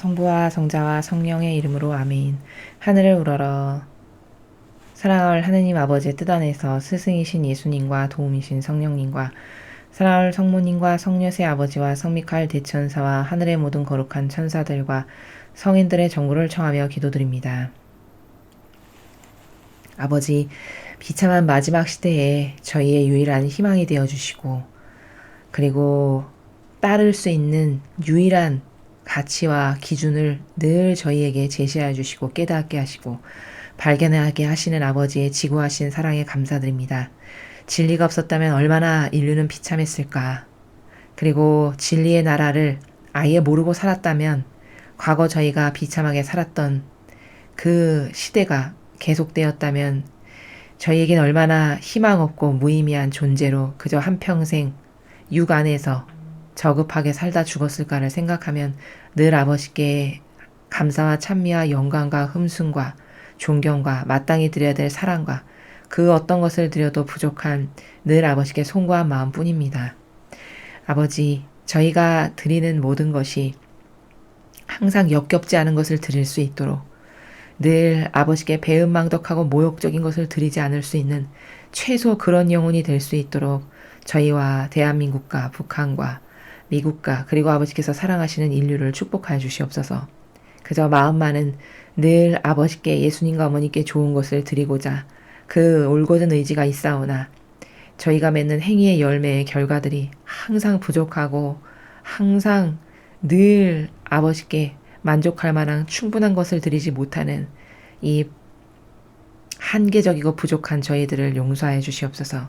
성부와 성자와 성령의 이름으로 아멘. 하늘을 우러러 사랑할 하느님 아버지의 뜻 안에서 스승이신 예수님과 도움이신 성령님과 사랑할 성모님과 성녀의 아버지와 성미카엘 대천사와 하늘의 모든 거룩한 천사들과 성인들의 정구를 청하며 기도드립니다. 아버지, 비참한 마지막 시대에 저희의 유일한 희망이 되어주시고 그리고 따를 수 있는 유일한 가치와 기준을 늘 저희에게 제시해 주시고 깨닫게 하시고 발견하게 하시는 아버지의 지구하신 사랑에 감사드립니다. 진리가 없었다면 얼마나 인류는 비참했을까. 그리고 진리의 나라를 아예 모르고 살았다면 과거 저희가 비참하게 살았던 그 시대가 계속되었다면 저희에겐 얼마나 희망 없고 무의미한 존재로 그저 한평생 육 안에서 저급하게 살다 죽었을까를 생각하면 늘 아버지께 감사와 찬미와 영광과 흠숭과 존경과 마땅히 드려야 될 사랑과 그 어떤 것을 드려도 부족한 늘 아버지께 송구한 마음뿐입니다. 아버지, 저희가 드리는 모든 것이 항상 역겹지 않은 것을 드릴 수 있도록 늘 아버지께 배은망덕하고 모욕적인 것을 드리지 않을 수 있는 최소 그런 영혼이 될 수 있도록 저희와 대한민국과 북한과 미국과 그리고 아버지께서 사랑하시는 인류를 축복하여 주시옵소서. 그저 마음만은 늘 아버지께 예수님과 어머니께 좋은 것을 드리고자 그 올곧은 의지가 있사오나 저희가 맺는 행위의 열매의 결과들이 항상 부족하고 항상 늘 아버지께 만족할 만한 충분한 것을 드리지 못하는 이 한계적이고 부족한 저희들을 용서하여 주시옵소서.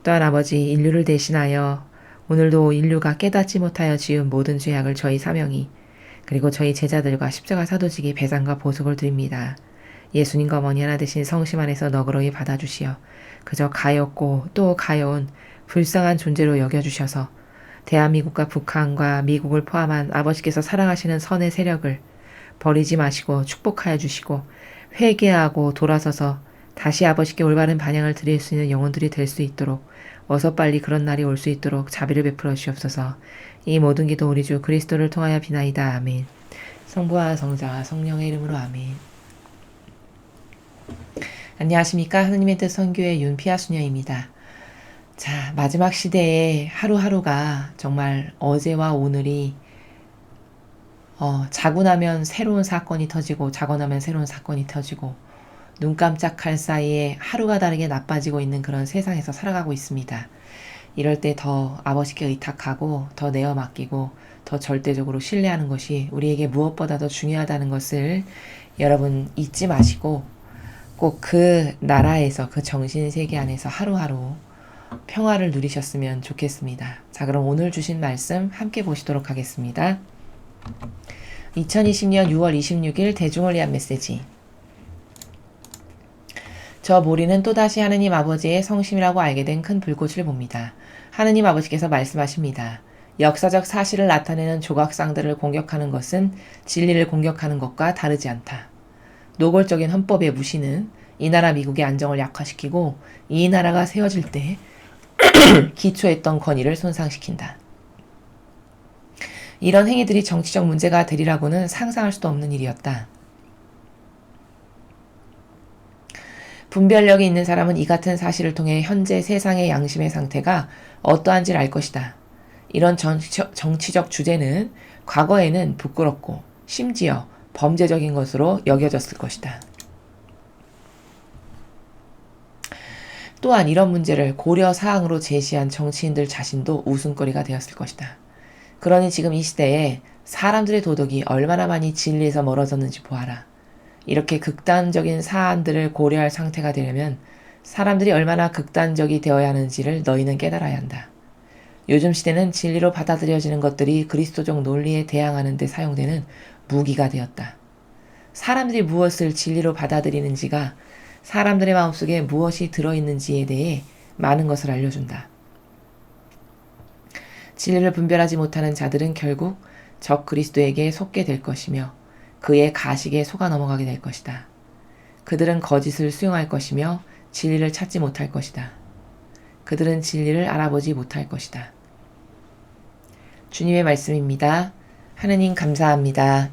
또한 아버지, 인류를 대신하여 오늘도 인류가 깨닫지 못하여 지은 모든 죄악을 저희 사명이 그리고 저희 제자들과 십자가 사도직이 배상과 보석을 드립니다. 예수님과 어머니 하나 되신 성심 안에서 너그러이 받아주시어 그저 가엾고 또 가여운 불쌍한 존재로 여겨주셔서 대한민국과 북한과 미국을 포함한 아버지께서 사랑하시는 선의 세력을 버리지 마시고 축복하여 주시고 회개하고 돌아서서 다시 아버지께 올바른 반향을 드릴 수 있는 영혼들이 될 수 있도록 어서 빨리 그런 날이 올 수 있도록 자비를 베풀어 주시옵소서. 이 모든 기도 우리 주 그리스도를 통하여 비나이다. 아멘. 성부와 성자와 성령의 이름으로 아멘. 안녕하십니까. 하느님의 뜻 선교의 윤피아 수녀입니다. 자, 마지막 시대에 하루하루가 정말 어제와 오늘이 자고 나면 새로운 사건이 터지고 자고 나면 새로운 사건이 터지고 눈 깜짝할 사이에 하루가 다르게 나빠지고 있는 그런 세상에서 살아가고 있습니다. 이럴 때 더 아버지께 의탁하고 더 내어 맡기고 더 절대적으로 신뢰하는 것이 우리에게 무엇보다도 중요하다는 것을 여러분 잊지 마시고 꼭 그 나라에서 그 정신세계 안에서 하루하루 평화를 누리셨으면 좋겠습니다. 자, 그럼 오늘 주신 말씀 함께 보시도록 하겠습니다. 2020년 6월 26일 대중을 위한 메시지. 저 모리는 또다시 하느님 아버지의 성심이라고 알게 된 큰 불꽃을 봅니다. 하느님 아버지께서 말씀하십니다. 역사적 사실을 나타내는 조각상들을 공격하는 것은 진리를 공격하는 것과 다르지 않다. 노골적인 헌법의 무시는 이 나라 미국의 안정을 약화시키고 이 나라가 세워질 때 기초했던 권위를 손상시킨다. 이런 행위들이 정치적 문제가 되리라고는 상상할 수도 없는 일이었다. 분별력이 있는 사람은 이 같은 사실을 통해 현재 세상의 양심의 상태가 어떠한지를 알 것이다. 이런 정치적 주제는 과거에는 부끄럽고 심지어 범죄적인 것으로 여겨졌을 것이다. 또한 이런 문제를 고려 사항으로 제시한 정치인들 자신도 웃음거리가 되었을 것이다. 그러니 지금 이 시대에 사람들의 도덕이 얼마나 많이 진리에서 멀어졌는지 보아라. 이렇게 극단적인 사안들을 고려할 상태가 되려면 사람들이 얼마나 극단적이 되어야 하는지를 너희는 깨달아야 한다. 요즘 시대는 진리로 받아들여지는 것들이 그리스도적 논리에 대항하는 데 사용되는 무기가 되었다. 사람들이 무엇을 진리로 받아들이는지가 사람들의 마음속에 무엇이 들어있는지에 대해 많은 것을 알려준다. 진리를 분별하지 못하는 자들은 결국 적 그리스도에게 속게 될 것이며 그의 가식에 속아 넘어가게 될 것이다. 그들은 거짓을 수용할 것이며 진리를 찾지 못할 것이다. 그들은 진리를 알아보지 못할 것이다. 주님의 말씀입니다. 하느님 감사합니다.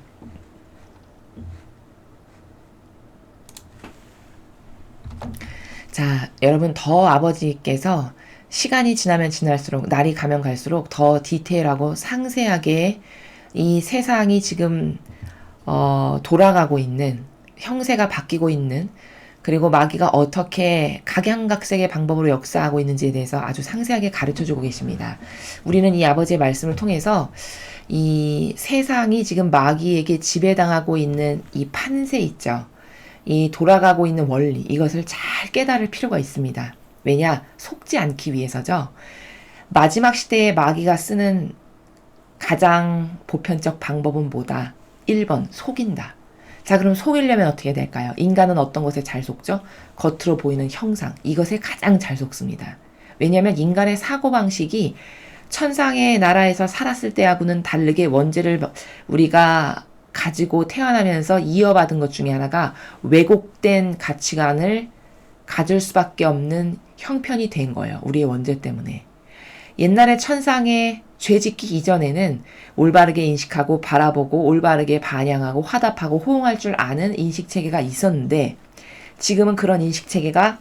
여러분 더 아버지께서 시간이 지나면 지날수록 날이 가면 갈수록 더 디테일하고 상세하게 이 세상이 지금 돌아가고 있는 형세가 바뀌고 있는 그리고 마귀가 어떻게 각양각색의 방법으로 역사하고 있는지에 대해서 아주 상세하게 가르쳐주고 계십니다. 우리는 이 아버지의 말씀을 통해서 이 세상이 지금 마귀에게 지배당하고 있는 이 판세 있죠. 이 돌아가고 있는 원리 이것을 잘 깨달을 필요가 있습니다. 왜냐? 속지 않기 위해서죠. 마지막 시대에 마귀가 쓰는 가장 보편적 방법은 뭐다? 1번 속인다. 자, 그럼 속이려면 어떻게 될까요? 인간은 어떤 것에 잘 속죠? 겉으로 보이는 형상 이것에 가장 잘 속습니다. 왜냐하면 인간의 사고방식이 천상의 나라에서 살았을 때하고는 다르게 원죄를 우리가 가지고 태어나면서 이어받은 것 중에 하나가 왜곡된 가치관을 가질 수밖에 없는 형편이 된 거예요. 우리의 원죄 때문에. 옛날에 천상에 죄 짓기 이전에는 올바르게 인식하고 바라보고 올바르게 반영하고 화답하고 호응할 줄 아는 인식체계가 있었는데 지금은 그런 인식체계가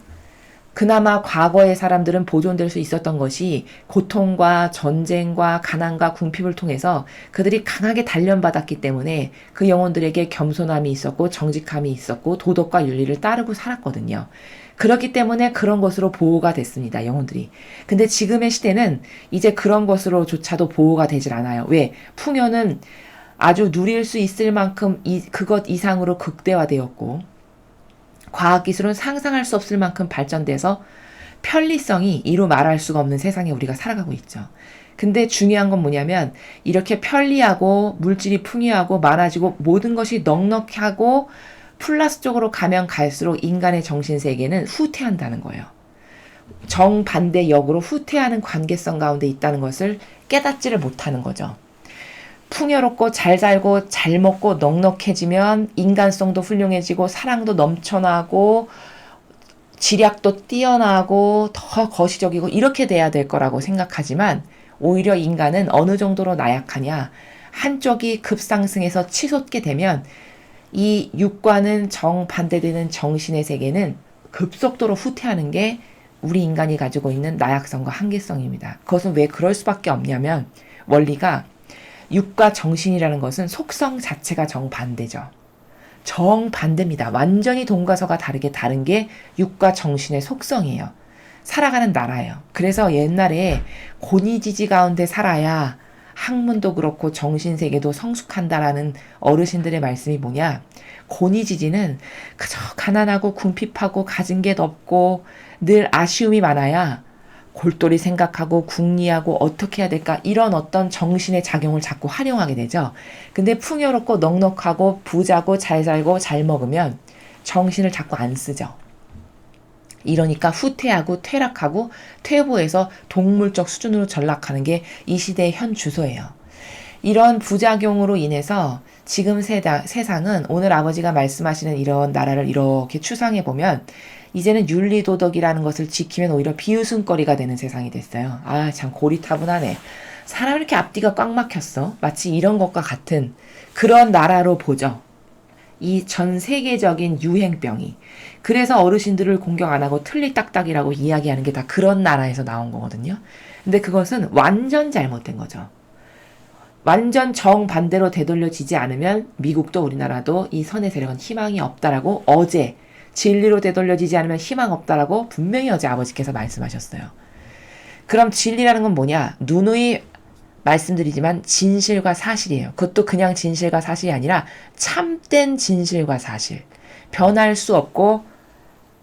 그나마 과거의 사람들은 보존될 수 있었던 것이 고통과 전쟁과 가난과 궁핍을 통해서 그들이 강하게 단련받았기 때문에 그 영혼들에게 겸손함이 있었고 정직함이 있었고 도덕과 윤리를 따르고 살았거든요. 그렇기 때문에 그런 것으로 보호가 됐습니다. 영혼들이. 근데 지금의 시대는 이제 그런 것으로조차도 보호가 되질 않아요. 왜? 풍요는 아주 누릴 수 있을 만큼 그것 이상으로 극대화되었고 과학기술은 상상할 수 없을 만큼 발전돼서 편리성이 이루 말할 수가 없는 세상에 우리가 살아가고 있죠. 근데 중요한 건 뭐냐면 이렇게 편리하고 물질이 풍요하고 많아지고 모든 것이 넉넉하고 플러스 쪽으로 가면 갈수록 인간의 정신세계는 후퇴한다는 거예요. 정반대 역으로 후퇴하는 관계성 가운데 있다는 것을 깨닫지를 못하는 거죠. 풍요롭고 잘 살고 잘 먹고 넉넉해지면 인간성도 훌륭해지고 사랑도 넘쳐나고 지략도 뛰어나고 더 거시적이고 이렇게 돼야 될 거라고 생각하지만 오히려 인간은 어느 정도로 나약하냐 한쪽이 급상승해서 치솟게 되면 이 육과는 정반대되는 정신의 세계는 급속도로 후퇴하는 게 우리 인간이 가지고 있는 나약성과 한계성입니다. 그것은 왜 그럴 수밖에 없냐면 원리가 육과 정신이라는 것은 속성 자체가 정반대죠. 정반대입니다. 완전히 돈과 서가 다르게 다른 게 육과 정신의 속성이에요. 살아가는 나라예요. 그래서 옛날에 고니지지 가운데 살아야 학문도 그렇고 정신세계도 성숙한다라는 어르신들의 말씀이 뭐냐. 고니지지는 그저 가난하고 궁핍하고 가진 게 없고 늘 아쉬움이 많아야 골똘히 생각하고 궁리하고 어떻게 해야 될까 이런 어떤 정신의 작용을 자꾸 활용하게 되죠. 근데 풍요롭고 넉넉하고 부자고 잘 살고 잘 먹으면 정신을 자꾸 안 쓰죠. 이러니까 후퇴하고 퇴락하고 퇴보해서 동물적 수준으로 전락하는 게 이 시대의 현 주소예요. 이런 부작용으로 인해서 지금 세상은 오늘 아버지가 말씀하시는 이런 나라를 이렇게 추상해 보면 이제는 윤리도덕이라는 것을 지키면 오히려 비웃음거리가 되는 세상이 됐어요. 아, 참 고리타분하네. 사람 이렇게 앞뒤가 꽉 막혔어. 마치 이런 것과 같은 그런 나라로 보죠. 이 전 세계적인 유행병이. 그래서 어르신들을 공격 안 하고 틀리딱딱이라고 이야기하는 게 다 그런 나라에서 나온 거거든요. 근데 그것은 완전 잘못된 거죠. 완전 정반대로 되돌려지지 않으면 미국도 우리나라도 이 선의 세력은 희망이 없다라고 어제 진리로 되돌려지지 않으면 희망 없다라고 분명히 어제 아버지께서 말씀하셨어요. 그럼 진리라는 건 뭐냐? 누누이 말씀드리지만 진실과 사실이에요. 그것도 그냥 진실과 사실이 아니라 참된 진실과 사실. 변할 수 없고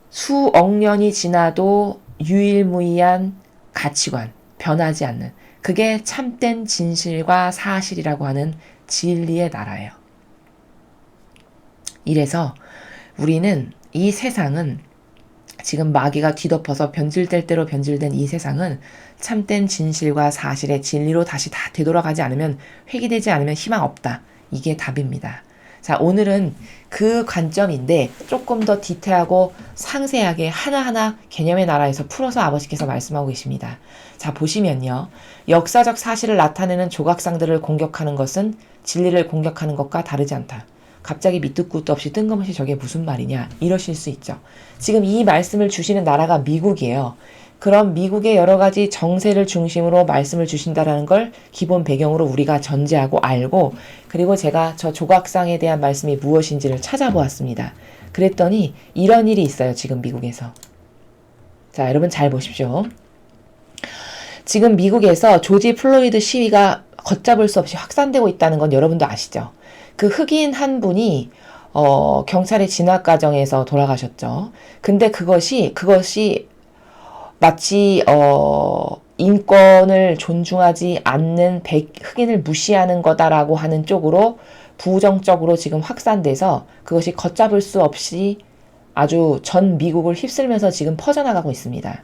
수억 년이 지나도 유일무이한 가치관, 변하지 않는. 그게 참된 진실과 사실이라고 하는 진리의 나라예요. 이래서 우리는 이 세상은 지금 마귀가 뒤덮어서 변질될 대로 변질된 이 세상은 참된 진실과 사실의 진리로 다시 다 되돌아가지 않으면 회귀되지 않으면 희망 없다. 이게 답입니다. 자, 오늘은 그 관점인데 조금 더 디테일하고 상세하게 하나하나 개념의 나라에서 풀어서 아버지께서 말씀하고 계십니다. 자, 보시면요. 역사적 사실을 나타내는 조각상들을 공격하는 것은 진리를 공격하는 것과 다르지 않다. 갑자기 밑도 끝도 없이 뜬금없이 저게 무슨 말이냐 이러실 수 있죠. 지금 이 말씀을 주시는 나라가 미국이에요. 그럼 미국의 여러 가지 정세를 중심으로 말씀을 주신다라는 걸 기본 배경으로 우리가 전제하고 알고, 그리고 제가 저 조각상에 대한 말씀이 무엇인지를 찾아보았습니다. 그랬더니 이런 일이 있어요. 지금 미국에서. 자, 여러분 잘 보십시오. 지금 미국에서 조지 플로이드 시위가 걷잡을 수 없이 확산되고 있다는 건 여러분도 아시죠? 그 흑인 한 분이 경찰의 진압 과정에서 돌아가셨죠. 근데 그것이 마치 인권을 존중하지 않는 흑인을 무시하는 거다라고 하는 쪽으로 부정적으로 지금 확산돼서 그것이 걷잡을 수 없이 아주 전 미국을 휩쓸면서 지금 퍼져나가고 있습니다.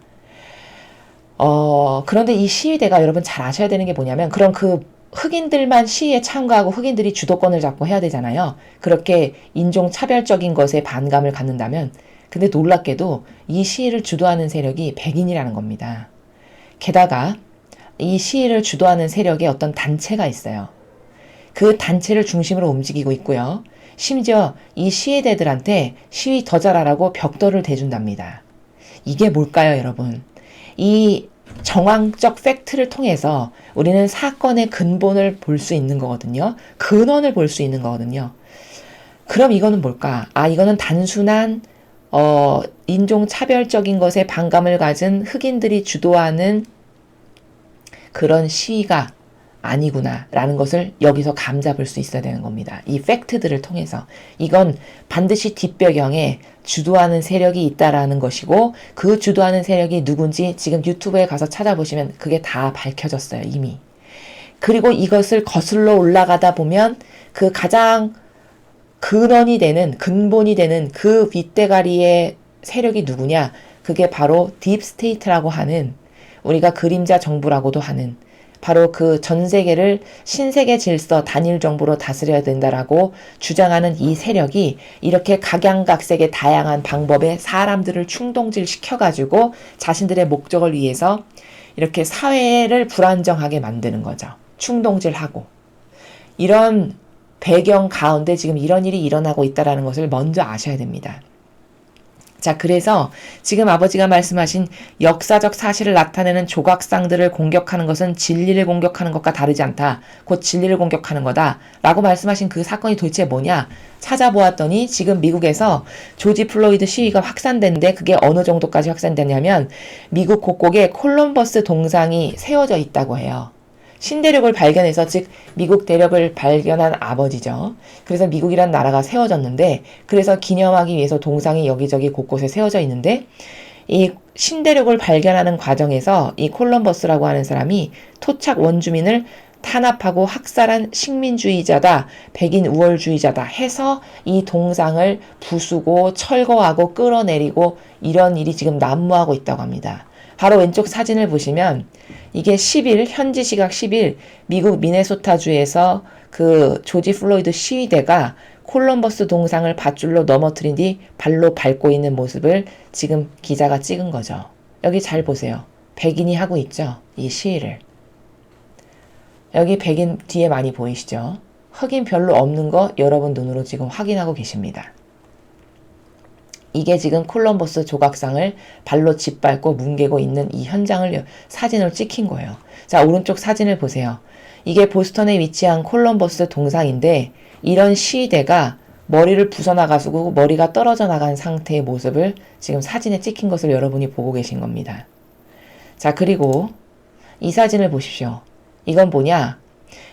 그런데 이 시위대가 여러분 잘 아셔야 되는 게 뭐냐면, 그럼 그 흑인들만 시위에 참가하고 흑인들이 주도권을 잡고 해야 되잖아요. 그렇게 인종차별적인 것에 반감을 갖는다면, 근데 놀랍게도 이 시위를 주도하는 세력이 백인이라는 겁니다. 게다가 이 시위를 주도하는 세력에 어떤 단체가 있어요. 그 단체를 중심으로 움직이고 있고요. 심지어 이 시위대들한테 시위 더 잘하라고 벽돌을 대준답니다. 이게 뭘까요, 여러분? 이 정황적 팩트를 통해서 우리는 사건의 근본을 볼 수 있는 거거든요. 근원을 볼 수 있는 거거든요. 그럼 이거는 뭘까? 이거는 단순한 인종차별적인 것에 반감을 가진 흑인들이 주도하는 그런 시위가 아니구나 라는 것을 여기서 감잡을 수 있어야 되는 겁니다. 이 팩트들을 통해서. 이건 반드시 뒷배경에 주도하는 세력이 있다라는 것이고, 그 주도하는 세력이 누군지 지금 유튜브에 가서 찾아보시면 그게 다 밝혀졌어요, 이미. 그리고 이것을 거슬러 올라가다 보면 그 가장 근원이 되는, 근본이 되는 그 윗대가리의 세력이 누구냐? 그게 바로 딥스테이트라고 하는, 우리가 그림자 정부라고도 하는, 바로 그 전 세계를 신세계 질서 단일 정부로 다스려야 된다라고 주장하는 이 세력이 이렇게 각양각색의 다양한 방법에 사람들을 충동질시켜가지고 자신들의 목적을 위해서 이렇게 사회를 불안정하게 만드는 거죠. 충동질하고. 이런 배경 가운데 지금 이런 일이 일어나고 있다는 것을 먼저 아셔야 됩니다. 자, 그래서 지금 아버지가 말씀하신 역사적 사실을 나타내는 조각상들을 공격하는 것은 진리를 공격하는 것과 다르지 않다. 곧 진리를 공격하는 거다. 라고 말씀하신 그 사건이 도대체 뭐냐? 찾아보았더니 지금 미국에서 조지 플로이드 시위가 확산됐는데, 그게 어느 정도까지 확산됐냐면 미국 곳곳에 콜럼버스 동상이 세워져 있다고 해요. 신대륙을 발견해서, 즉 미국 대륙을 발견한 아버지죠. 그래서 미국이란 나라가 세워졌는데, 그래서 기념하기 위해서 동상이 여기저기 곳곳에 세워져 있는데, 이 신대륙을 발견하는 과정에서 이 콜럼버스라고 하는 사람이 토착 원주민을 탄압하고 학살한 식민주의자다, 백인 우월주의자다 해서 이 동상을 부수고 철거하고 끌어내리고 이런 일이 지금 난무하고 있다고 합니다. 바로 왼쪽 사진을 보시면 이게 10일, 현지 시각 10일 미국 미네소타주에서 그 조지 플로이드 시위대가 콜럼버스 동상을 밧줄로 넘어뜨린 뒤 발로 밟고 있는 모습을 지금 기자가 찍은 거죠. 여기 잘 보세요. 백인이 하고 있죠, 이 시위를. 여기 백인 뒤에 많이 보이시죠? 흑인 별로 없는 거 여러분 눈으로 지금 확인하고 계십니다. 이게 지금 콜럼버스 조각상을 발로 짓밟고 뭉개고 있는 이 현장을 사진으로 찍힌 거예요. 자, 오른쪽 사진을 보세요. 이게 보스턴에 위치한 콜럼버스 동상인데, 이런 시위대가 머리를 부숴나가지고 머리가 떨어져 나간 상태의 모습을 지금 사진에 찍힌 것을 여러분이 보고 계신 겁니다. 자, 그리고 이 사진을 보십시오. 이건 뭐냐?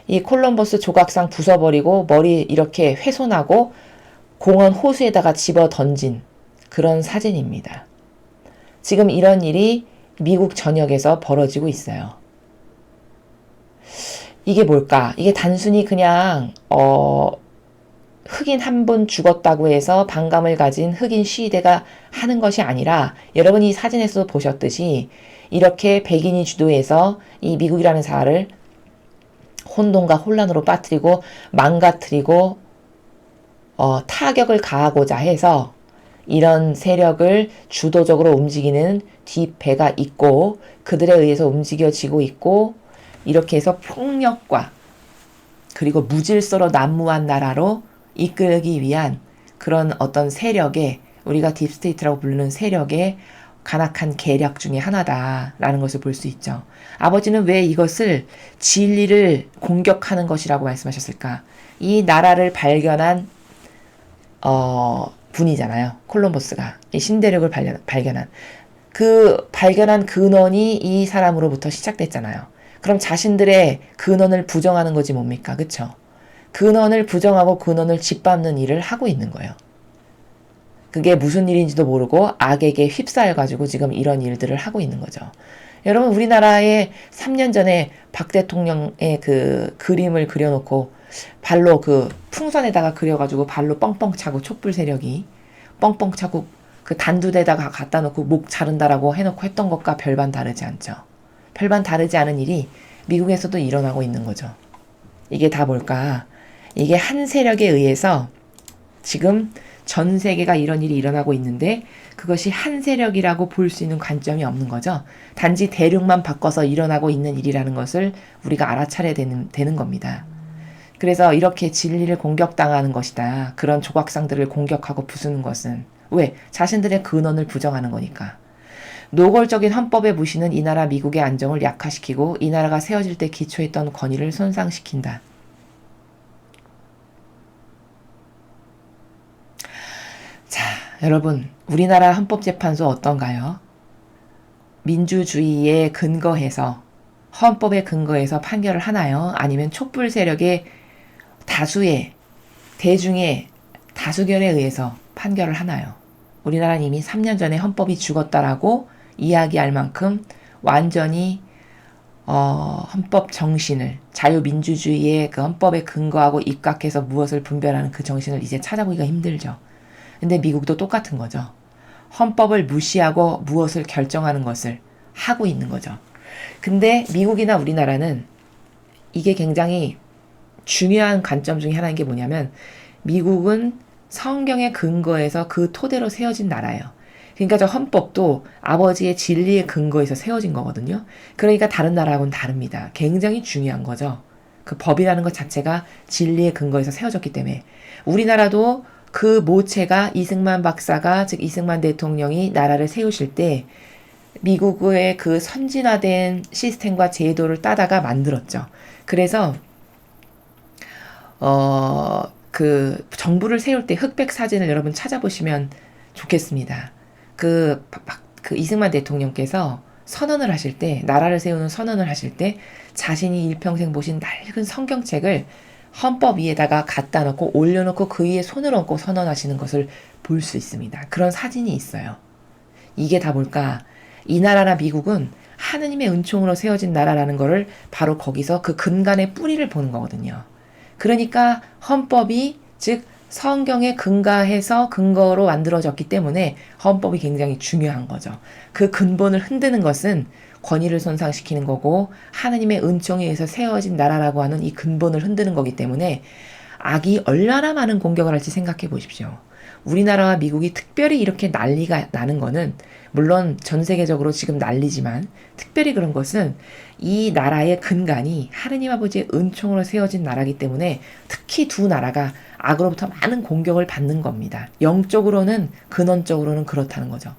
이 콜럼버스 조각상 부숴버리고 머리 이렇게 훼손하고 공원 호수에다가 집어 던진 그런 사진입니다. 지금 이런 일이 미국 전역에서 벌어지고 있어요. 이게 뭘까? 이게 단순히 그냥 흑인 한 분 죽었다고 해서 반감을 가진 흑인 시위대가 하는 것이 아니라, 여러분이 사진에서 보셨듯이 이렇게 백인이 주도해서 이 미국이라는 사회를 혼돈과 혼란으로 빠뜨리고 망가뜨리고 타격을 가하고자 해서 이런 세력을 주도적으로 움직이는 뒷배가 있고, 그들에 의해서 움직여지고 있고, 이렇게 해서 폭력과 그리고 무질서로 난무한 나라로 이끌기 위한 그런 어떤 세력의, 우리가 딥스테이트라고 부르는 세력의 간악한 계략 중에 하나다라는 것을 볼 수 있죠. 아버지는 왜 이것을 진리를 공격하는 것이라고 말씀하셨을까? 이 나라를 발견한 분이잖아요. 콜럼버스가 이 신대륙을 발견한 그 발견한 근원이 이 사람으로부터 시작됐잖아요. 그럼 자신들의 근원을 부정하는 거지 뭡니까? 그쵸? 근원을 부정하고 근원을 짓밟는 일을 하고 있는 거예요. 그게 무슨 일인지도 모르고 악에게 휩싸여가지고 지금 이런 일들을 하고 있는 거죠. 여러분, 우리나라에 3년 전에 박 대통령의 그 그림을 그려놓고 발로 그 풍선에다가 그려가지고 발로 뻥뻥 차고 촛불 세력이 뻥뻥 차고 그 단두대다가 갖다 놓고 목 자른다라고 해놓고 했던 것과 별반 다르지 않죠. 별반 다르지 않은 일이 미국에서도 일어나고 있는 거죠. 이게 다 뭘까? 이게 한 세력에 의해서 지금 전 세계가 이런 일이 일어나고 있는데 그것이 한 세력이라고 볼 수 있는 관점이 없는 거죠. 단지 대륙만 바꿔서 일어나고 있는 일이라는 것을 우리가 알아차려야 되는 겁니다. 그래서 이렇게 진리를 공격당하는 것이다. 그런 조각상들을 공격하고 부수는 것은 왜? 자신들의 근원을 부정하는 거니까. 노골적인 헌법의 무시는 이 나라 미국의 안정을 약화시키고 이 나라가 세워질 때 기초했던 권위를 손상시킨다. 자, 여러분, 우리나라 헌법재판소 어떤가요? 민주주의에 근거해서, 헌법에 근거해서 판결을 하나요? 아니면 촛불 세력의 대중의 다수결에 의해서 판결을 하나요? 우리나라는 이미 3년 전에 헌법이 죽었다라고 이야기할 만큼 완전히 헌법 정신을, 자유민주주의의 그 헌법에 근거하고 입각해서 무엇을 분별하는 그 정신을 이제 찾아보기가 힘들죠. 근데 미국도 똑같은 거죠. 헌법을 무시하고 무엇을 결정하는 것을 하고 있는 거죠. 근데 미국이나 우리나라는 이게 굉장히 중요한 관점 중에 하나인 게 뭐냐면 미국은 성경의 근거에서 그 토대로 세워진 나라예요. 그러니까 저 헌법도 아버지의 진리의 근거에서 세워진 거거든요. 그러니까 다른 나라하고는 다릅니다. 굉장히 중요한 거죠. 그 법이라는 것 자체가 진리의 근거에서 세워졌기 때문에 우리나라도 그 모체가 이승만 박사가, 즉 이승만 대통령이 나라를 세우실 때 미국의 그 선진화된 시스템과 제도를 따다가 만들었죠. 그래서 그 정부를 세울 때 흑백 사진을 여러분 찾아보시면 좋겠습니다. 그 이승만 대통령께서 선언을 하실 때, 나라를 세우는 선언을 하실 때 자신이 일평생 보신 낡은 성경책을 헌법 위에다가 갖다 놓고 올려놓고 그 위에 손을 얹고 선언하시는 것을 볼 수 있습니다. 그런 사진이 있어요. 이게 다 뭘까? 이 나라나 미국은 하느님의 은총으로 세워진 나라라는 거를 바로 거기서 그 근간의 뿌리를 보는 거거든요. 그러니까 헌법이 즉 성경에 근거해서 근거로 만들어졌기 때문에 헌법이 굉장히 중요한 거죠. 그 근본을 흔드는 것은 권위를 손상시키는 거고 하느님의 은총에 의해서 세워진 나라라고 하는 이 근본을 흔드는 거기 때문에 악이 얼마나 많은 공격을 할지 생각해 보십시오. 우리나라와 미국이 특별히 이렇게 난리가 나는 거는 물론 전 세계적으로 지금 난리지만 특별히 그런 것은 이 나라의 근간이 하느님 아버지의 은총으로 세워진 나라이기 때문에 특히 두 나라가 악으로부터 많은 공격을 받는 겁니다. 영적으로는 근원적으로는 그렇다는 거죠.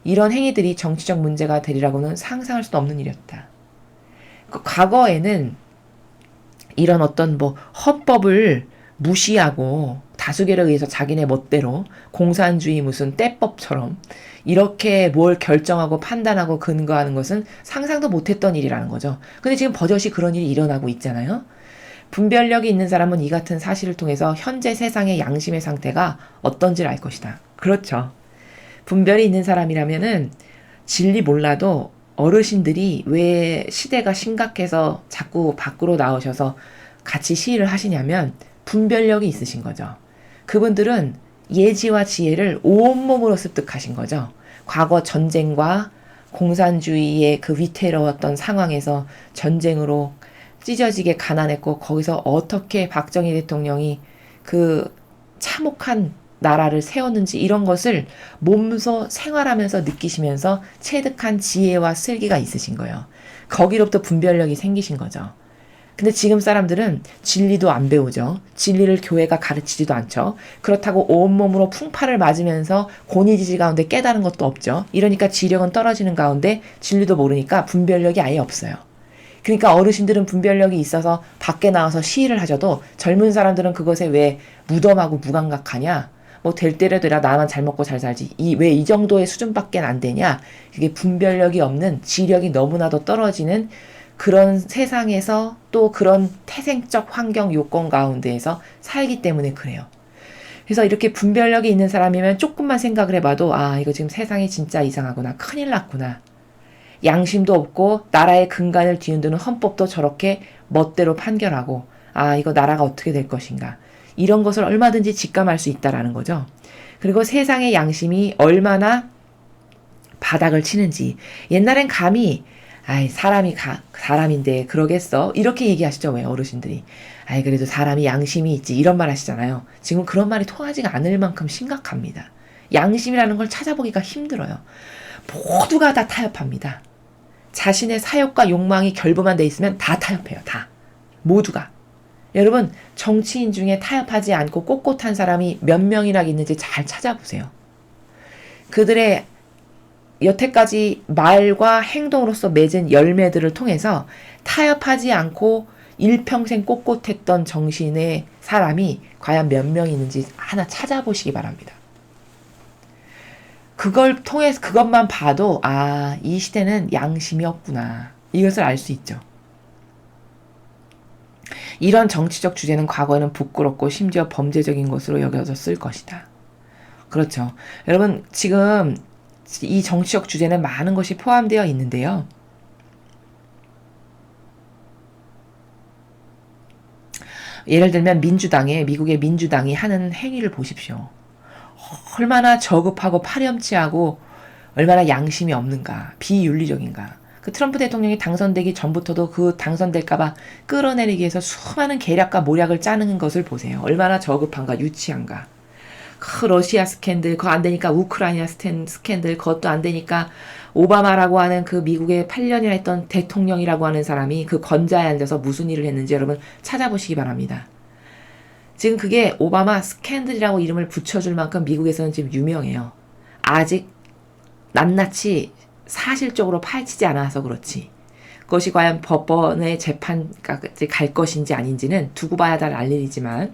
이런 행위들이 정치적 문제가 되리라고는 상상할 수도 없는 일이었다. 과거에는 이런 어떤 헌법을 무시하고 다수결에 의해서 자기네 멋대로 공산주의 무슨 때법처럼 이렇게 뭘 결정하고 판단하고 근거하는 것은 상상도 못했던 일이라는 거죠. 근데 지금 버젓이 그런 일이 일어나고 있잖아요. 분별력이 있는 사람은 이 같은 사실을 통해서 현재 세상의 양심의 상태가 어떤지를 알 것이다. 그렇죠. 분별이 있는 사람이라면은 진리 몰라도 어르신들이 왜 시대가 심각해서 자꾸 밖으로 나오셔서 같이 시위를 하시냐면 분별력이 있으신 거죠. 그분들은 예지와 지혜를 온몸으로 습득하신 거죠. 과거 전쟁과 공산주의의 그 위태로웠던 상황에서 전쟁으로 찢어지게 가난했고 거기서 어떻게 박정희 대통령이 그 참혹한 나라를 세웠는지 이런 것을 몸소 생활하면서 느끼시면서 체득한 지혜와 슬기가 있으신 거예요. 거기로부터 분별력이 생기신 거죠. 근데 지금 사람들은 진리도 안 배우죠. 진리를 교회가 가르치지도 않죠. 그렇다고 온몸으로 풍파를 맞으면서 고니지지 가운데 깨달은 것도 없죠. 이러니까 지력은 떨어지는 가운데 진리도 모르니까 분별력이 아예 없어요. 그러니까 어르신들은 분별력이 있어서 밖에 나와서 시위를 하셔도 젊은 사람들은 그것에 왜 무덤하고 무감각하냐? 뭐 될 때려 되라 나만 잘 먹고 잘 살지. 왜 이 정도의 수준밖에 안 되냐? 그게 분별력이 없는 지력이 너무나도 떨어지는 그런 세상에서 또 그런 태생적 환경 요건 가운데에서 살기 때문에 그래요. 그래서 이렇게 분별력이 있는 사람이면 조금만 생각을 해봐도 아 이거 지금 세상이 진짜 이상하구나. 큰일 났구나. 양심도 없고 나라의 근간을 뒤흔드는 헌법도 저렇게 멋대로 판결하고 아 이거 나라가 어떻게 될 것인가. 이런 것을 얼마든지 직감할 수 있다라는 거죠. 그리고 세상의 양심이 얼마나 바닥을 치는지 옛날엔 감히 아이 사람인데 그러겠어 이렇게 얘기하시죠. 왜 어르신들이 아이 그래도 사람이 양심이 있지 이런 말 하시잖아요. 지금 그런 말이 통하지가 않을 만큼 심각합니다. 양심이라는 걸 찾아보기가 힘들어요. 모두가 다 타협합니다. 자신의 사욕과 욕망이 결부만 돼 있으면 다 타협해요. 다. 모두가. 여러분 정치인 중에 타협하지 않고 꼿꼿한 사람이 몇 명이나 있는지 잘 찾아보세요. 그들의 여태까지 말과 행동으로서 맺은 열매들을 통해서 타협하지 않고 일평생 꼿꼿했던 정신의 사람이 과연 몇 명 있는지 하나 찾아보시기 바랍니다. 그걸 통해서 그것만 봐도 아, 이 시대는 양심이 없구나. 이것을 알 수 있죠. 이런 정치적 주제는 과거에는 부끄럽고 심지어 범죄적인 것으로 여겨졌을 것이다. 그렇죠. 여러분 지금 이 정치적 주제는 많은 것이 포함되어 있는데요. 예를 들면 미국의 민주당이 하는 행위를 보십시오. 얼마나 저급하고 파렴치하고 얼마나 양심이 없는가, 비윤리적인가. 그 트럼프 대통령이 당선되기 전부터도 그 당선될까봐 끌어내리기 위해서 수많은 계략과 모략을 짜는 것을 보세요. 얼마나 저급한가, 유치한가. 그 러시아 스캔들, 그거 안 되니까 우크라이나 스캔들, 그것도 안 되니까 오바마라고 하는 그 미국에 8년이나 했던 대통령이라고 하는 사람이 그 건자에 앉아서 무슨 일을 했는지 여러분 찾아보시기 바랍니다. 지금 그게 오바마 스캔들이라고 이름을 붙여줄 만큼 미국에서는 지금 유명해요. 아직 낱낱이 사실적으로 파헤치지 않아서 그렇지. 그것이 과연 법원의 재판까지 갈 것인지 아닌지는 두고 봐야 할 일이지만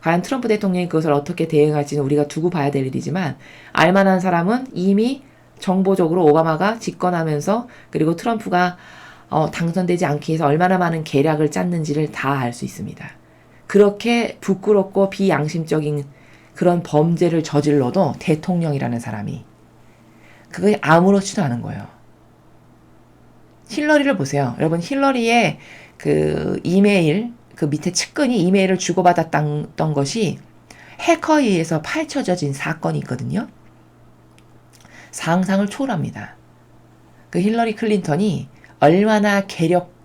과연 트럼프 대통령이 그것을 어떻게 대응할지는 우리가 두고 봐야 될 일이지만 알만한 사람은 이미 정보적으로 오바마가 집권하면서 그리고 트럼프가 당선되지 않기 위해서 얼마나 많은 계략을 짰는지를 다 알 수 있습니다. 그렇게 부끄럽고 비양심적인 그런 범죄를 저질러도 대통령이라는 사람이 그게 아무렇지도 않은 거예요. 힐러리를 보세요. 여러분 힐러리의 그 이메일 그 밑에 측근이 이메일을 주고받았던 것이 해커에 의해서 파헤쳐진 사건이 있거든요. 상상을 초월합니다. 그 힐러리 클린턴이 얼마나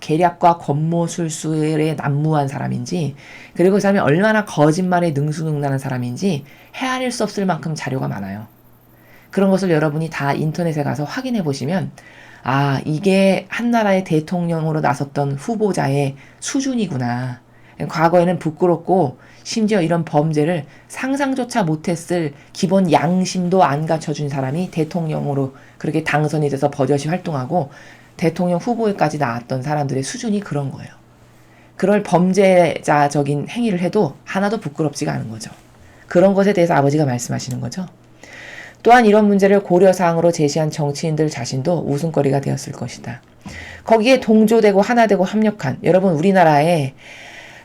계략과 권모술수에 난무한 사람인지 그리고 그 사람이 얼마나 거짓말에 능수능란한 사람인지 헤아릴 수 없을 만큼 자료가 많아요. 그런 것을 여러분이 다 인터넷에 가서 확인해 보시면 아 이게 한 나라의 대통령으로 나섰던 후보자의 수준이구나. 과거에는 부끄럽고 심지어 이런 범죄를 상상조차 못했을 기본 양심도 안 갖춰준 사람이 대통령으로 그렇게 당선이 돼서 버젓이 활동하고 대통령 후보에까지 나왔던 사람들의 수준이 그런 거예요. 그럴 범죄자적인 행위를 해도 하나도 부끄럽지가 않은 거죠. 그런 것에 대해서 아버지가 말씀하시는 거죠. 또한 이런 문제를 고려사항으로 제시한 정치인들 자신도 웃음거리가 되었을 것이다. 거기에 동조되고 하나되고 협력한 여러분 우리나라에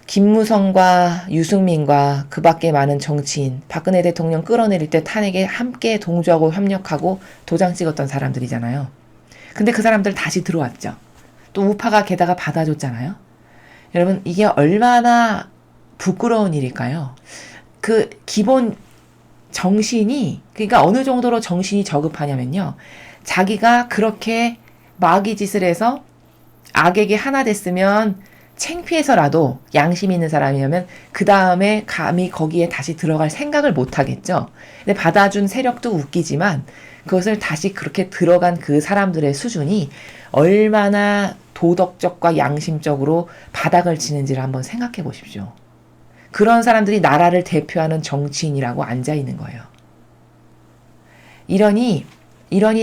김무성과 유승민과 그 밖에 많은 정치인 박근혜 대통령 끌어내릴 때 탄핵에 함께 동조하고 협력하고 도장 찍었던 사람들이잖아요. 근데 그 사람들 다시 들어왔죠. 또 우파가 게다가 받아줬잖아요. 여러분 이게 얼마나 부끄러운 일일까요? 그 기본 정신이 그러니까 어느 정도로 정신이 저급하냐면요. 자기가 그렇게 마귀 짓을 해서 악에게 하나 됐으면 창피해서라도 양심 있는 사람이라면 그 다음에 감히 거기에 다시 들어갈 생각을 못 하겠죠. 근데 받아준 세력도 웃기지만 그것을 다시 그렇게 들어간 그 사람들의 수준이 얼마나 도덕적과 양심적으로 바닥을 치는지를 한번 생각해 보십시오. 그런 사람들이 나라를 대표하는 정치인이라고 앉아 있는 거예요. 이러니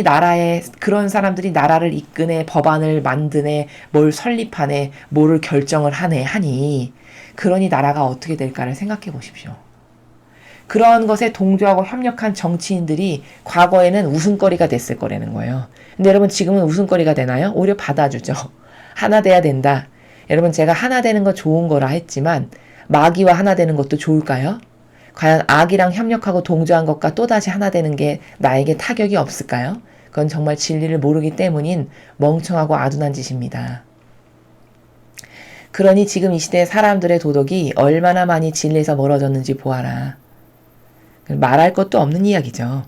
나라에 그런 사람들이 나라를 이끄네, 법안을 만드네, 뭘 설립하네, 뭐를 결정을 하네 하니 그러니 나라가 어떻게 될까를 생각해 보십시오. 그런 것에 동조하고 협력한 정치인들이 과거에는 웃음거리가 됐을 거라는 거예요. 근데 여러분 지금은 웃음거리가 되나요? 오히려 받아주죠. 하나 돼야 된다. 여러분 제가 하나 되는 거 좋은 거라 했지만 마귀와 하나 되는 것도 좋을까요? 과연 악이랑 협력하고 동조한 것과 또다시 하나 되는 게 나에게 타격이 없을까요? 그건 정말 진리를 모르기 때문인 멍청하고 아둔한 짓입니다. 그러니 지금 이 시대의 사람들의 도덕이 얼마나 많이 진리에서 멀어졌는지 보아라. 말할 것도 없는 이야기죠.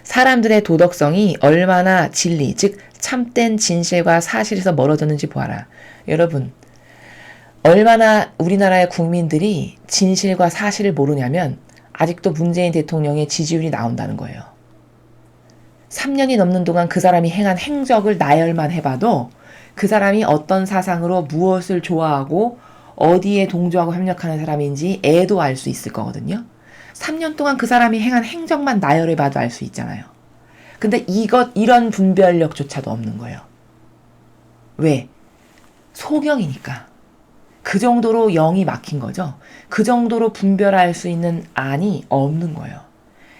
사람들의 도덕성이 얼마나 진리, 즉 참된 진실과 사실에서 멀어졌는지 보아라. 여러분, 얼마나 우리나라의 국민들이 진실과 사실을 모르냐면 아직도 문재인 대통령의 지지율이 나온다는 거예요. 3년이 넘는 동안 그 사람이 행한 행적을 나열만 해봐도 그 사람이 어떤 사상으로 무엇을 좋아하고 어디에 동조하고 협력하는 사람인지 애도 알 수 있을 거거든요. 3년 동안 그 사람이 행한 행적만 나열해봐도 알 수 있잖아요. 근데 이런 분별력조차도 없는 거예요. 왜? 소경이니까. 그 정도로 영이 막힌 거죠. 그 정도로 분별할 수 있는 안이 없는 거예요.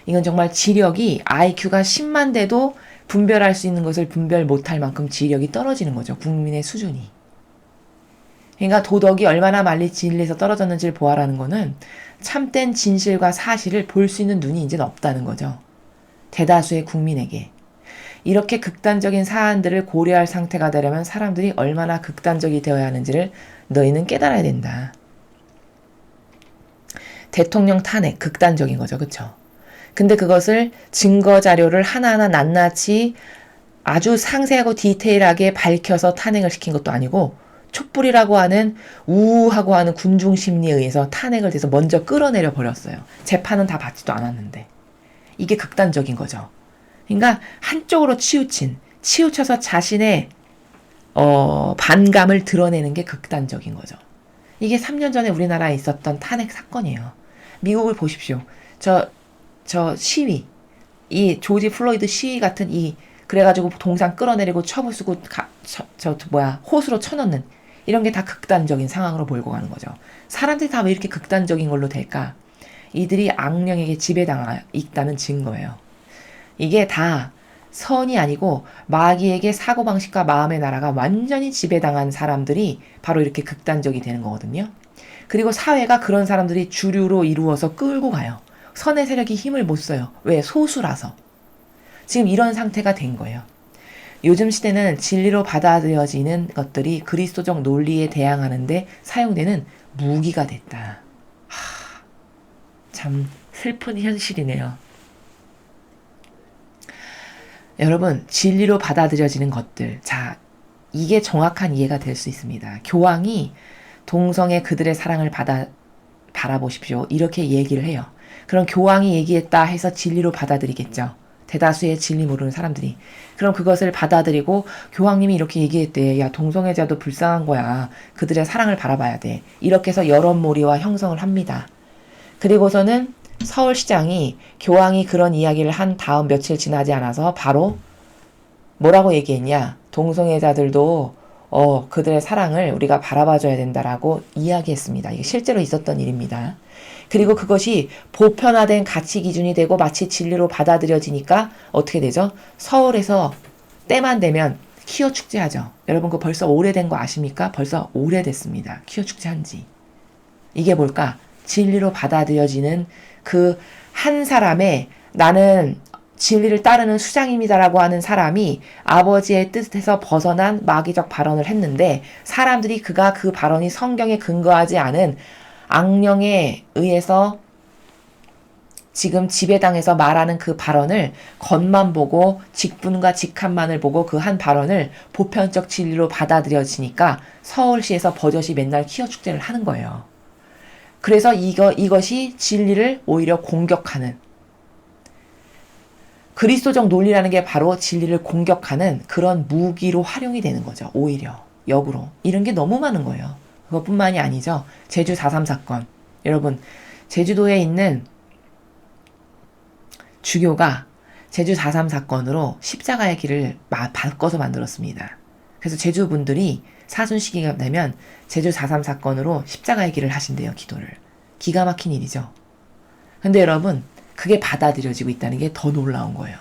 이건 정말 지력이 IQ가 10만 돼도 분별할 수 있는 것을 분별 못할 만큼 지력이 떨어지는 거죠. 국민의 수준이. 그러니까 도덕이 얼마나 많이 진리에서 떨어졌는지를 보아라는 거는 참된 진실과 사실을 볼 수 있는 눈이 이제는 없다는 거죠. 대다수의 국민에게. 이렇게 극단적인 사안들을 고려할 상태가 되려면 사람들이 얼마나 극단적이 되어야 하는지를 너희는 깨달아야 된다. 대통령 탄핵, 극단적인 거죠. 그쵸? 근데 그것을 증거 자료를 하나하나 낱낱이 아주 상세하고 디테일하게 밝혀서 탄핵을 시킨 것도 아니고 촛불이라고 하는 우우하고 하는 군중 심리에 의해서 탄핵을 해서 먼저 끌어내려 버렸어요. 재판은 다 받지도 않았는데. 이게 극단적인 거죠. 그러니까 한쪽으로 치우쳐서 자신의 반감을 드러내는 게 극단적인 거죠. 이게 3년 전에 우리나라에 있었던 탄핵 사건이에요. 미국을 보십시오. 저 시위, 이 조지 플로이드 시위 같은 그래가지고 동상 끌어내리고 처부 쓰고 호수로 쳐넣는 이런 게 다 극단적인 상황으로 몰고 가는 거죠. 사람들이 다 왜 이렇게 극단적인 걸로 될까? 이들이 악령에게 지배당하 있다는 증거예요. 이게 다 선이 아니고 마귀에게 사고방식과 마음의 나라가 완전히 지배당한 사람들이 바로 이렇게 극단적이 되는 거거든요. 그리고 사회가 그런 사람들이 주류로 이루어서 끌고 가요. 선의 세력이 힘을 못 써요. 왜? 소수라서. 지금 이런 상태가 된 거예요. 요즘 시대는 진리로 받아들여지는 것들이 그리스도적 논리에 대항하는데 사용되는 무기가 됐다. 참 슬픈 현실이네요. 여러분, 진리로 받아들여지는 것들. 자, 이게 정확한 이해가 될 수 있습니다. 교황이 동성애 그들의 사랑을 바라보십시오. 이렇게 얘기를 해요. 그럼 교황이 얘기했다 해서 진리로 받아들이겠죠. 대다수의 진리 모르는 사람들이. 그럼 그것을 받아들이고 교황님이 이렇게 얘기했대. 야, 동성애자도 불쌍한 거야. 그들의 사랑을 바라봐야 돼. 이렇게 해서 여론몰이와 형성을 합니다. 그리고서는 서울시장이 교황이 그런 이야기를 한 다음 며칠 지나지 않아서 바로 뭐라고 얘기했냐. 동성애자들도 그들의 사랑을 우리가 바라봐줘야 된다라고 이야기했습니다. 이게 실제로 있었던 일입니다. 그리고 그것이 보편화된 가치 기준이 되고 마치 진리로 받아들여지니까 어떻게 되죠? 서울에서 때만 되면 퀴어 축제하죠. 여러분 그거 벌써 오래된 거 아십니까? 벌써 오래됐습니다. 퀴어 축제한 지. 이게 뭘까? 진리로 받아들여지는 그 한 사람의 나는 진리를 따르는 수장입니다라고 하는 사람이 아버지의 뜻에서 벗어난 마귀적 발언을 했는데 사람들이 그가 그 발언이 성경에 근거하지 않은 악령에 의해서 지금 지배당해서 말하는 그 발언을 겉만 보고 직분과 직함만을 보고 그 한 발언을 보편적 진리로 받아들여지니까 서울시에서 버젓이 맨날 퀴어 축제를 하는 거예요. 그래서 이것이 진리를 오히려 공격하는 그리스도적 논리라는 게 바로 진리를 공격하는 그런 무기로 활용이 되는 거죠. 오히려 역으로. 이런 게 너무 많은 거예요. 그것뿐만이 아니죠. 제주 4.3 사건. 여러분, 제주도에 있는 주교가 제주 4.3 사건으로 십자가의 길을 바꿔서 만들었습니다. 그래서 제주 분들이 사순 시기가 되면 제주 4.3 사건으로 십자가의 길을 하신대요. 기도를. 기가 막힌 일이죠. 근데 여러분, 그게 받아들여지고 있다는 게 더 놀라운 거예요.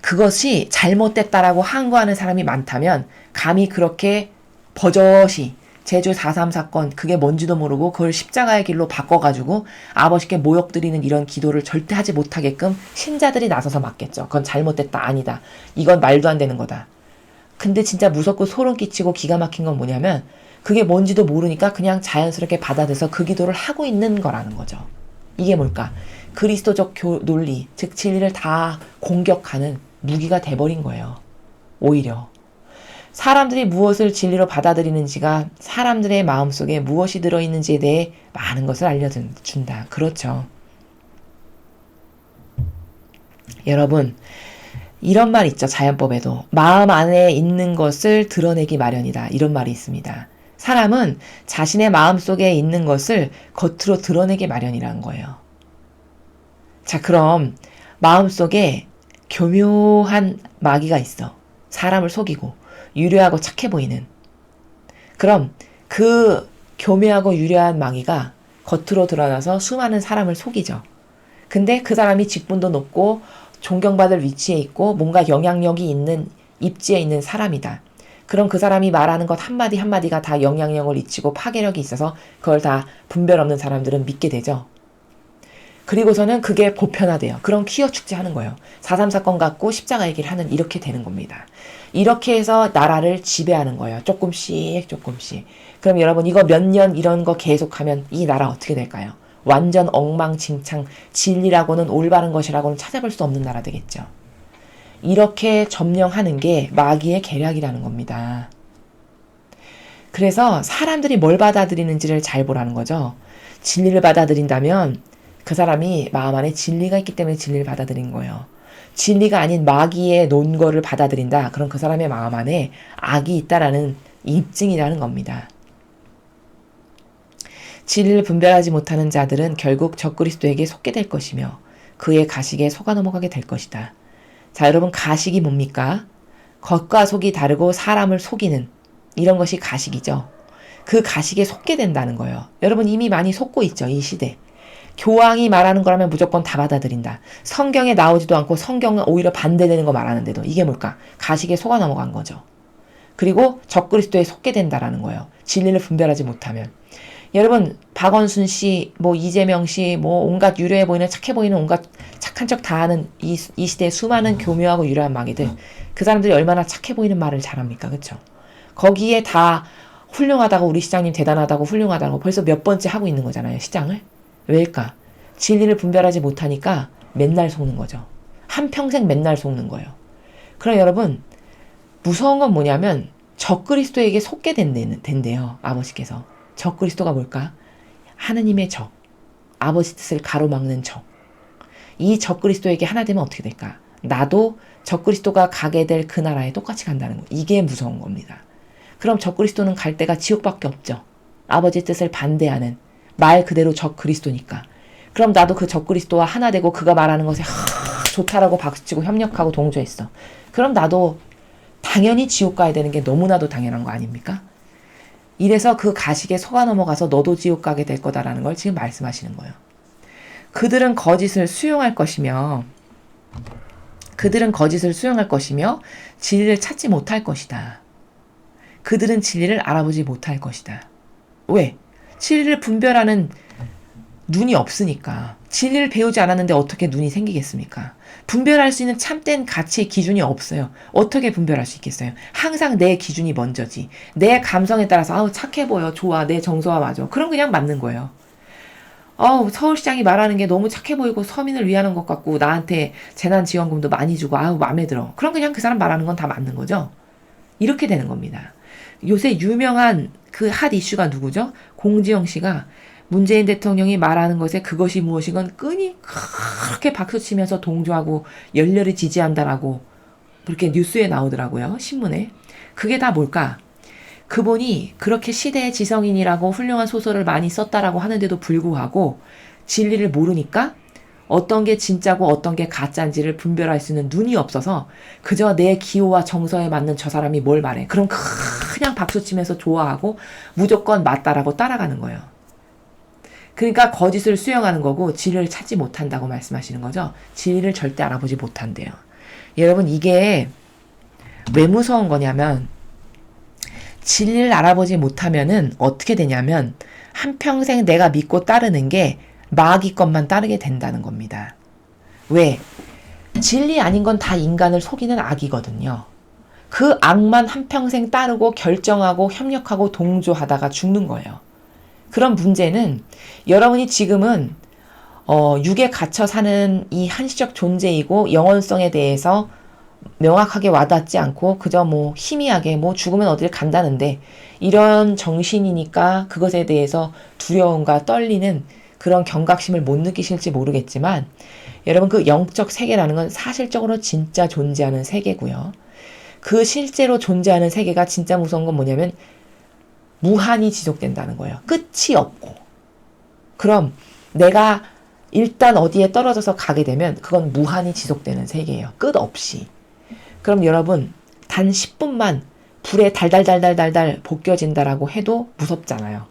그것이 잘못됐다라고 항거하는 사람이 많다면 감히 그렇게 버젓이 제주 4.3 사건 그게 뭔지도 모르고 그걸 십자가의 길로 바꿔가지고 아버지께 모욕드리는 이런 기도를 절대 하지 못하게끔 신자들이 나서서 막겠죠. 그건 잘못됐다. 아니다. 이건 말도 안 되는 거다. 근데 진짜 무섭고 소름 끼치고 기가 막힌 건 뭐냐면 그게 뭔지도 모르니까 그냥 자연스럽게 받아들여서 그 기도를 하고 있는 거라는 거죠. 이게 뭘까? 그리스도적 논리, 즉 진리를 다 공격하는 무기가 돼버린 거예요. 오히려. 사람들이 무엇을 진리로 받아들이는지가 사람들의 마음속에 무엇이 들어있는지에 대해 많은 것을 알려준다. 그렇죠. 여러분, 이런 말 있죠. 자연법에도. 마음 안에 있는 것을 드러내기 마련이다. 이런 말이 있습니다. 사람은 자신의 마음속에 있는 것을 겉으로 드러내기 마련이라는 거예요. 자, 그럼 마음속에 교묘한 마귀가 있어. 사람을 속이고 유려하고 착해 보이는. 그럼 그 교묘하고 유려한 마귀가 겉으로 드러나서 수많은 사람을 속이죠. 근데 그 사람이 직분도 높고 존경받을 위치에 있고 뭔가 영향력이 있는 입지에 있는 사람이다. 그럼 그 사람이 말하는 것 한마디 한마디가 다 영향력을 미치고 파괴력이 있어서 그걸 다 분별 없는 사람들은 믿게 되죠. 그리고서는 그게 보편화돼요. 그럼 퀴어 축제하는 거예요. 4.3 사건 갖고 십자가 얘기를 하는 이렇게 되는 겁니다. 이렇게 해서 나라를 지배하는 거예요. 조금씩 조금씩. 그럼 여러분 이거 몇 년 이런 거 계속하면 이 나라 어떻게 될까요? 완전 엉망진창 진리라고는 올바른 것이라고는 찾아볼 수 없는 나라 되겠죠. 이렇게 점령하는 게 마귀의 계략이라는 겁니다. 그래서 사람들이 뭘 받아들이는지를 잘 보라는 거죠. 진리를 받아들인다면 그 사람이 마음 안에 진리가 있기 때문에 진리를 받아들인 거예요. 진리가 아닌 마귀의 논거를 받아들인다. 그럼 그 사람의 마음 안에 악이 있다라는 입증이라는 겁니다. 진리를 분별하지 못하는 자들은 결국 적그리스도에게 속게 될 것이며 그의 가식에 속아 넘어가게 될 것이다. 자, 여러분 가식이 뭡니까? 겉과 속이 다르고 사람을 속이는 이런 것이 가식이죠. 그 가식에 속게 된다는 거예요. 여러분 이미 많이 속고 있죠. 이 시대. 교황이 말하는 거라면 무조건 다 받아들인다. 성경에 나오지도 않고 성경은 오히려 반대되는 거 말하는데도 이게 뭘까? 가식에 속아 넘어간 거죠. 그리고 적그리스도에 속게 된다라는 거예요. 진리를 분별하지 못하면. 여러분 박원순 씨, 뭐 이재명 씨, 뭐 온갖 유려해 보이는 착해 보이는 온갖 착한 척 다 하는 이 시대의 수많은 교묘하고 유려한 마귀들. 그 사람들이 얼마나 착해 보이는 말을 잘합니까? 그렇죠? 거기에 다 훌륭하다고 우리 시장님 대단하다고 훌륭하다고 벌써 몇 번째 하고 있는 거잖아요. 시장을. 왜일까? 진리를 분별하지 못하니까 맨날 속는 거죠. 한평생 맨날 속는 거예요. 그럼 여러분 무서운 건 뭐냐면 적그리스도에게 속게 된대요. 아버지께서. 적그리스도가 뭘까? 하느님의 적. 아버지 뜻을 가로막는 적. 이 적그리스도에게 하나 되면 어떻게 될까? 나도 적그리스도가 가게 될 그 나라에 똑같이 간다는 거. 이게 무서운 겁니다. 그럼 적그리스도는 갈 데가 지옥밖에 없죠. 아버지 뜻을 반대하는 말 그대로 적그리스도니까. 그럼 나도 그 적그리스도와 하나 되고 그가 말하는 것에 좋다라고 박수치고 협력하고 동조했어. 그럼 나도 당연히 지옥 가야 되는 게 너무나도 당연한 거 아닙니까? 이래서 그 가식에 속아 넘어가서 너도 지옥 가게 될 거다라는 걸 지금 말씀하시는 거예요. 그들은 거짓을 수용할 것이며 진리를 찾지 못할 것이다. 그들은 진리를 알아보지 못할 것이다. 왜? 진리를 분별하는 눈이 없으니까. 진리를 배우지 않았는데 어떻게 눈이 생기겠습니까? 분별할 수 있는 참된 가치의 기준이 없어요. 어떻게 분별할 수 있겠어요? 항상 내 기준이 먼저지. 내 감성에 따라서 아우 착해 보여, 좋아, 내 정서와 맞아. 그럼 그냥 맞는 거예요. 서울시장이 말하는 게 너무 착해 보이고 서민을 위하는 것 같고 나한테 재난지원금도 많이 주고 아우 마음에 들어. 그럼 그냥 그 사람 말하는 건 다 맞는 거죠. 이렇게 되는 겁니다. 요새 유명한 그 핫 이슈가 누구죠? 공지영 씨가 문재인 대통령이 말하는 것에 그것이 무엇이건 끈이 그렇게 박수치면서 동조하고 열렬히 지지한다라고 그렇게 뉴스에 나오더라고요. 신문에. 그게 다 뭘까? 그분이 그렇게 시대의 지성인이라고 훌륭한 소설을 많이 썼다라고 하는데도 불구하고 진리를 모르니까 어떤 게 진짜고 어떤 게 가짜인지를 분별할 수 있는 눈이 없어서 그저 내 기호와 정서에 맞는 저 사람이 뭘 말해. 그럼 그냥 박수치면서 좋아하고 무조건 맞다라고 따라가는 거예요. 그러니까 거짓을 수용하는 거고 진리를 찾지 못한다고 말씀하시는 거죠. 진리를 절대 알아보지 못한대요. 여러분 이게 왜 무서운 거냐면 진리를 알아보지 못하면은 어떻게 되냐면 한평생 내가 믿고 따르는 게 마귀 것만 따르게 된다는 겁니다. 왜? 진리 아닌 건 다 인간을 속이는 악이거든요. 그 악만 한평생 따르고 결정하고 협력하고 동조하다가 죽는 거예요. 그런 문제는 여러분이 지금은 육에 갇혀 사는 이 한시적 존재이고 영원성에 대해서 명확하게 와닿지 않고 그저 뭐 희미하게 뭐 죽으면 어딜 간다는데 이런 정신이니까 그것에 대해서 두려움과 떨리는 그런 경각심을 못 느끼실지 모르겠지만 여러분 그 영적 세계라는 건 사실적으로 진짜 존재하는 세계고요. 그 실제로 존재하는 세계가 진짜 무서운 건 뭐냐면 무한히 지속된다는 거예요. 끝이 없고. 그럼 내가 일단 어디에 떨어져서 가게 되면 그건 무한히 지속되는 세계예요. 끝 없이. 그럼 여러분 단 10분만 불에 달달달달달달 볶여진다라고 해도 무섭잖아요.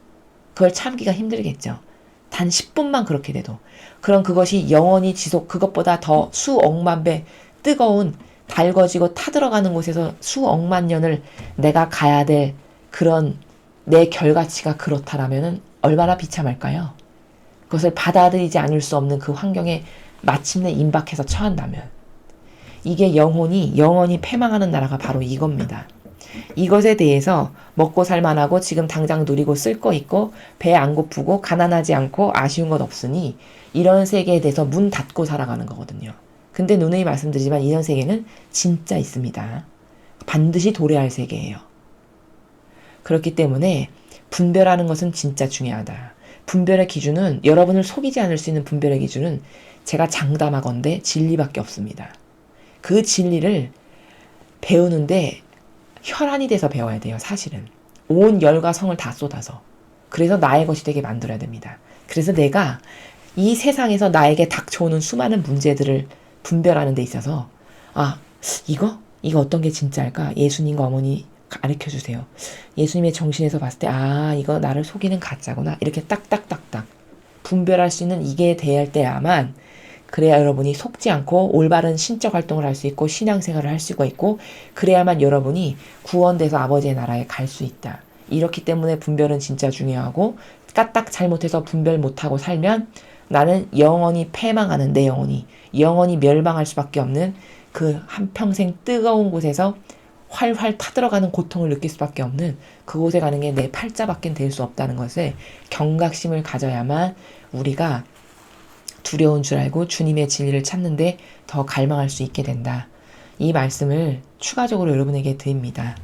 그걸 참기가 힘들겠죠. 단 10분만 그렇게 돼도. 그럼 그것이 영원히 그것보다 더 수억만 배 뜨거운 달궈지고 타들어가는 곳에서 수억만 년을 내가 가야 될 그런 내 결가치가 그렇다라면 얼마나 비참할까요? 그것을 받아들이지 않을 수 없는 그 환경에 마침내 임박해서 처한다면 이게 영원히 패망하는 나라가 바로 이겁니다. 이것에 대해서 먹고 살만하고 지금 당장 누리고 쓸 거 있고 배 안 고프고 가난하지 않고 아쉬운 것 없으니 이런 세계에 대해서 문 닫고 살아가는 거거든요. 근데 누누이 말씀드리지만 이런 세계는 진짜 있습니다. 반드시 도래할 세계예요. 그렇기 때문에 분별하는 것은 진짜 중요하다. 분별의 기준은 여러분을 속이지 않을 수 있는 분별의 기준은 제가 장담하건대 진리밖에 없습니다. 그 진리를 배우는데 혈안이 돼서 배워야 돼요. 사실은. 온 열과 성을 다 쏟아서. 그래서 나의 것이 되게 만들어야 됩니다. 그래서 내가 이 세상에서 나에게 닥쳐오는 수많은 문제들을 분별하는 데 있어서 이거 어떤 게 진짜일까? 예수님과 어머니 가르쳐주세요. 예수님의 정신에서 봤을 때 이거 나를 속이는 가짜구나. 이렇게 딱딱딱딱 분별할 수 있는 이게 돼야 때야만 그래야 여러분이 속지 않고 올바른 신적 활동을 할 수 있고 신앙생활을 할 수가 있고 그래야만 여러분이 구원돼서 아버지의 나라에 갈 수 있다. 이렇기 때문에 분별은 진짜 중요하고 까딱 잘못해서 분별 못하고 살면 나는 영원히 패망하는 내 영원히 멸망할 수밖에 없는 그 한평생 뜨거운 곳에서 활활 타들어가는 고통을 느낄 수밖에 없는 그곳에 가는 게 내 팔자밖엔 될 수 없다는 것에 경각심을 가져야만 우리가 두려운 줄 알고 주님의 진리를 찾는데 더 갈망할 수 있게 된다. 이 말씀을 추가적으로 여러분에게 드립니다.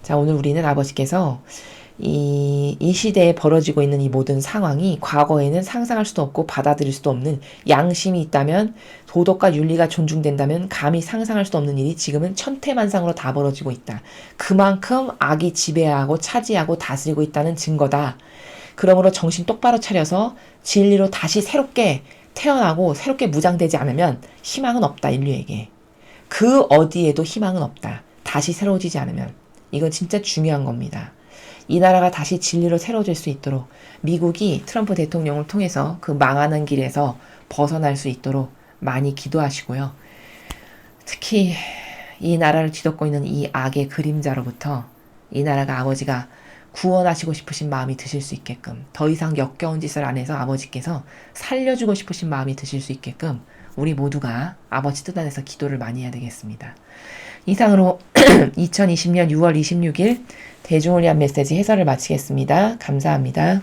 자, 오늘 우리는 아버지께서 이 시대에 벌어지고 있는 이 모든 상황이 과거에는 상상할 수도 없고 받아들일 수도 없는 양심이 있다면 도덕과 윤리가 존중된다면 감히 상상할 수도 없는 일이 지금은 천태만상으로 다 벌어지고 있다. 그만큼 악이 지배하고 차지하고 다스리고 있다는 증거다. 그러므로 정신 똑바로 차려서 진리로 다시 새롭게 태어나고 새롭게 무장되지 않으면 희망은 없다. 인류에게. 그 어디에도 희망은 없다. 다시 새로워지지 않으면. 이건 진짜 중요한 겁니다. 이 나라가 다시 진리로 새로워질 수 있도록 미국이 트럼프 대통령을 통해서 그 망하는 길에서 벗어날 수 있도록 많이 기도하시고요. 특히 이 나라를 뒤덮고 있는 이 악의 그림자로부터 이 나라가 아버지가 구원하시고 싶으신 마음이 드실 수 있게끔 더 이상 역겨운 짓을 안 해서 아버지께서 살려주고 싶으신 마음이 드실 수 있게끔 우리 모두가 아버지 뜻 안에서 기도를 많이 해야 되겠습니다. 이상으로 2020년 6월 26일 대중을 위한 메시지 해설을 마치겠습니다. 감사합니다.